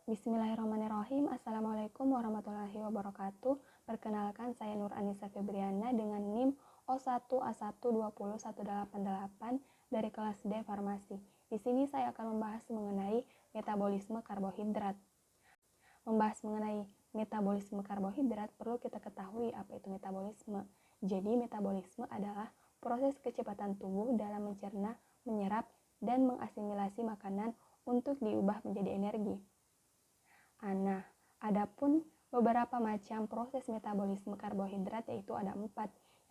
Bismillahirrahmanirrahim. Assalamualaikum warahmatullahi wabarakatuh. Perkenalkan, saya Nur Anissa Febriana dengan NIM O1A1201888 dari kelas D Farmasi. Di sini saya akan membahas mengenai metabolisme karbohidrat. Membahas mengenai metabolisme karbohidrat, perlu kita ketahui apa itu metabolisme. Jadi, metabolisme adalah proses kecepatan tubuh dalam mencerna, menyerap, dan mengasimilasi makanan untuk diubah menjadi energi. Nah, adapun beberapa macam proses metabolisme karbohidrat yaitu ada 4.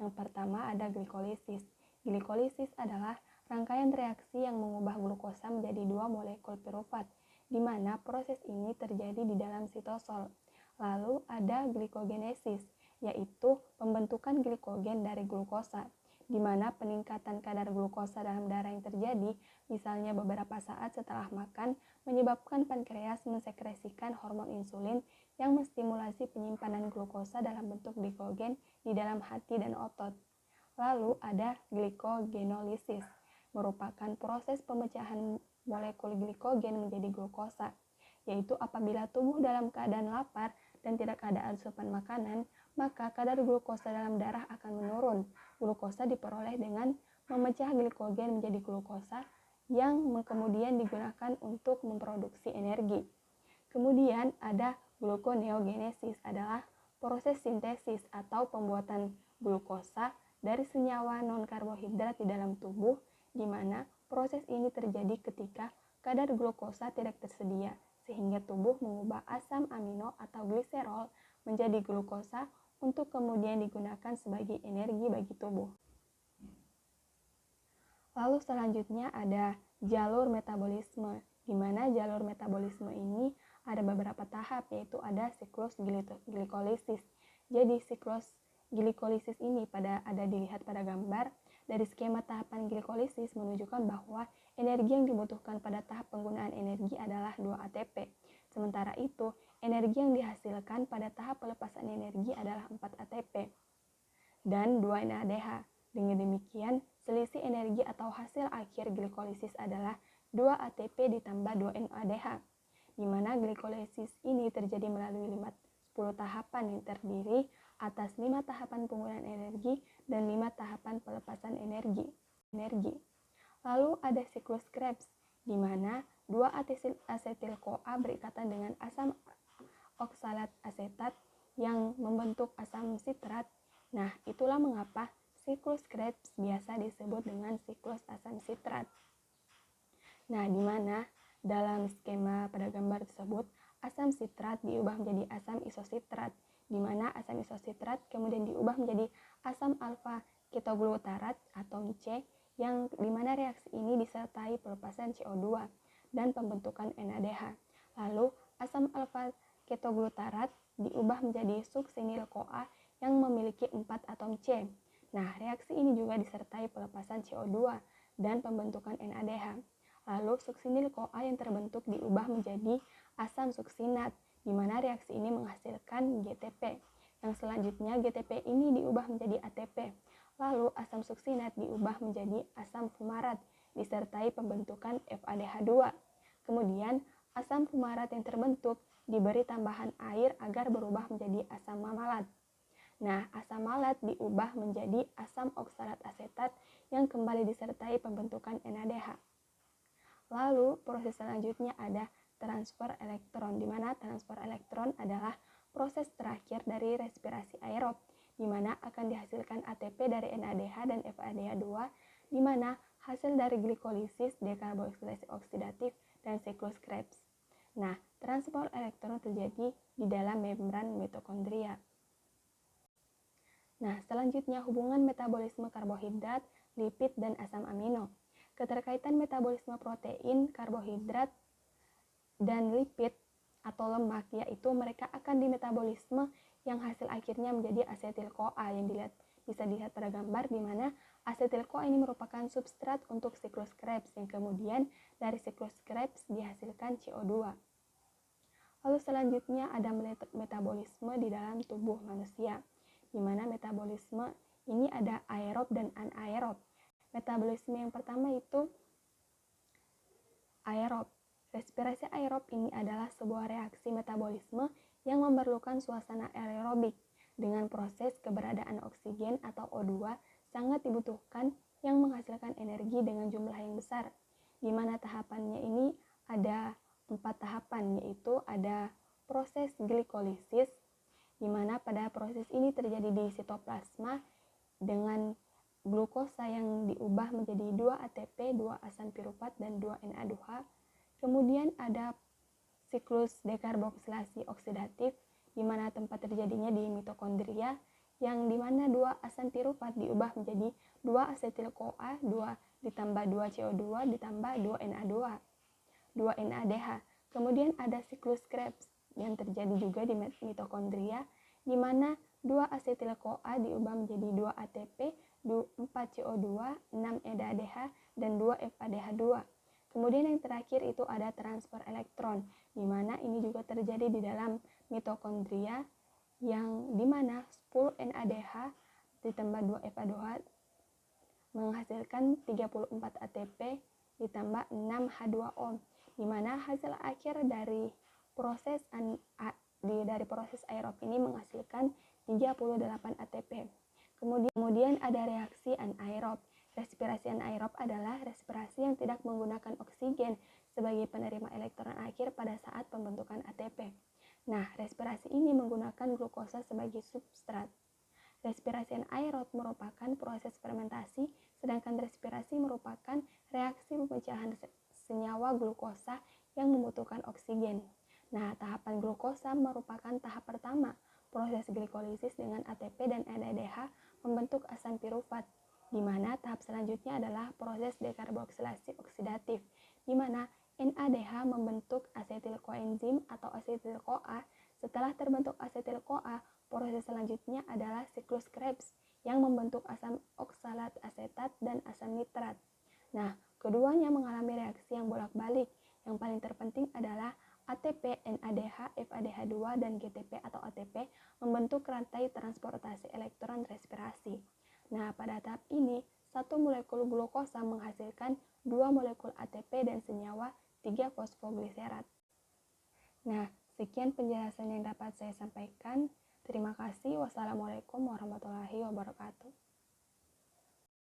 Yang pertama ada glikolisis. Glikolisis adalah rangkaian reaksi yang mengubah glukosa menjadi 2 molekul pirufat, di mana proses ini terjadi di dalam sitosol. Lalu ada glikogenesis, yaitu pembentukan glikogen dari glukosa, di mana peningkatan kadar glukosa dalam darah yang terjadi, misalnya beberapa saat setelah makan, menyebabkan pankreas mensekresikan hormon insulin yang menstimulasi penyimpanan glukosa dalam bentuk glikogen di dalam hati dan otot. Lalu ada glikogenolisis, merupakan proses pemecahan molekul glikogen menjadi glukosa, yaitu apabila tubuh dalam keadaan lapar dan tidak ada asupan makanan, maka kadar glukosa dalam darah akan menurun. Glukosa diperoleh dengan memecah glikogen menjadi glukosa yang kemudian digunakan untuk memproduksi energi. Kemudian ada gluconeogenesis, adalah proses sintesis atau pembuatan glukosa dari senyawa non-karbohidrat di dalam tubuh, di mana proses ini terjadi ketika kadar glukosa tidak tersedia, sehingga tubuh mengubah asam amino atau gliserol menjadi glukosa untuk kemudian digunakan sebagai energi bagi tubuh. Lalu selanjutnya ada jalur metabolisme, di mana jalur metabolisme ini ada beberapa tahap, yaitu ada siklus glikolisis. Jadi siklus glikolisis ini dilihat pada gambar. Dari skema tahapan glikolisis menunjukkan bahwa energi yang dibutuhkan pada tahap penggunaan energi adalah 2 ATP. Sementara itu, energi yang dihasilkan pada tahap pelepasan energi adalah 4 ATP dan 2 NADH. Dengan demikian, selisih energi atau hasil akhir glikolisis adalah 2 ATP ditambah 2 NADH, di mana glikolisis ini terjadi melalui 10 tahapan yang terdiri atas 5 tahapan penggunaan energi dan 5 tahapan pelepasan energi. Lalu ada siklus Krebs, di mana 2 asetil-CoA berikatan dengan asam oksalat asetat yang membentuk asam sitrat. Nah, itulah mengapa siklus Krebs biasa disebut dengan siklus asam sitrat. Nah, di mana dalam skema pada gambar tersebut, asam sitrat diubah menjadi asam isositrat, di mana asam isositrat kemudian diubah menjadi asam alfa ketoglutarat atau C, yang di mana reaksi ini disertai pelepasan CO2 dan pembentukan NADH. Lalu asam alfa ketoglutarat diubah menjadi suksinil-CoA yang memiliki 4 atom C. Nah, reaksi ini juga disertai pelepasan CO2 dan pembentukan NADH. Lalu suksinil-CoA yang terbentuk diubah menjadi asam suksinat, di mana reaksi ini menghasilkan GTP. Yang selanjutnya GTP ini diubah menjadi ATP. Lalu asam suksinat diubah menjadi asam fumarat disertai pembentukan FADH2. Kemudian asam fumarat yang terbentuk diberi tambahan air agar berubah menjadi asam mamalat. Nah, asam malat diubah menjadi asam oksalat asetat yang kembali disertai pembentukan NADH. Lalu proses selanjutnya ada transfer elektron, di mana transfer elektron adalah proses terakhir dari respirasi aerob, di mana akan dihasilkan ATP dari NADH dan FADH2, di mana hasil dari glikolisis, dekarboksilasi oksidatif, dan siklus Krebs. Nah, transfer elektron terjadi di dalam membran mitokondria. Nah, selanjutnya hubungan metabolisme karbohidrat, lipid, dan asam amino. Keterkaitan metabolisme protein, karbohidrat, dan lipid atau lemak, yaitu mereka akan dimetabolisme yang hasil akhirnya menjadi asetil-CoA yang bisa dilihat pada gambar, di mana asetil-CoA ini merupakan substrat untuk siklus Krebs, yang kemudian dari siklus Krebs dihasilkan CO2. Lalu selanjutnya ada metabolisme di dalam tubuh manusia, di mana metabolisme ini ada aerob dan anaerob. Metabolisme yang pertama itu aerob. Respirasi aerob ini adalah sebuah reaksi metabolisme yang memerlukan suasana aerobik. Dengan proses keberadaan oksigen atau O2 sangat dibutuhkan yang menghasilkan energi dengan jumlah yang besar. Di mana tahapannya ini ada 4 tahapan, yaitu ada proses glikolisis, di mana pada proses ini terjadi di sitoplasma dengan glukosa yang diubah menjadi 2 ATP, 2 asam piruvat, dan 2 Na2H. Kemudian ada siklus dekarboksilasi oksidatif, di mana tempat terjadinya di mitokondria, yang dimana 2 asam piruvat diubah menjadi 2 asetil-CoA, 2 ditambah 2 CO2 ditambah 2 Na2, 2 NADH. Kemudian ada siklus Krebs yang terjadi juga di mitokondria, di mana 2 asetil-CoA diubah menjadi 2 ATP, 4 CO2, 6 NADH, dan 2 FADH2. Kemudian yang terakhir itu ada transfer elektron, di mana ini juga terjadi di dalam mitokondria, yang dimana 10 NADH ditambah 2 FA2H menghasilkan 34 ATP ditambah 6 H2O, di mana hasil akhir dari proses aerob ini menghasilkan 38 ATP. Kemudian ada reaksi anaerob. Respirasi anaerob adalah respirasi yang tidak menggunakan oksigen sebagai penerima elektron akhir pada saat pembentukan ATP. Nah, respirasi ini menggunakan glukosa sebagai substrat. Respirasi anaerob merupakan proses fermentasi, sedangkan respirasi merupakan reaksi pemecahan senyawa glukosa yang membutuhkan oksigen. Nah, tahapan glukosa merupakan tahap pertama, proses glikolisis dengan ATP dan NADH membentuk asam piruvat, di mana tahap selanjutnya adalah proses dekarboksilasi oksidatif, di mana NADH membentuk asetil koenzim atau asetil CoA. Setelah terbentuk asetil CoA, proses selanjutnya adalah siklus Krebs yang membentuk asam oksalat asetat dan asam nitrat. Nah, keduanya mengalami reaksi yang bolak-balik. Yang paling terpenting adalah ATP, NADH, FADH2, dan GTP atau ATP membentuk rantai transportasi elektron respirasi. Nah, pada tahap ini, satu molekul glukosa menghasilkan 2 molekul ATP dan senyawa 3 fosfogliserat. Nah, sekian penjelasan yang dapat saya sampaikan. Terima kasih. Wassalamualaikum warahmatullahi wabarakatuh.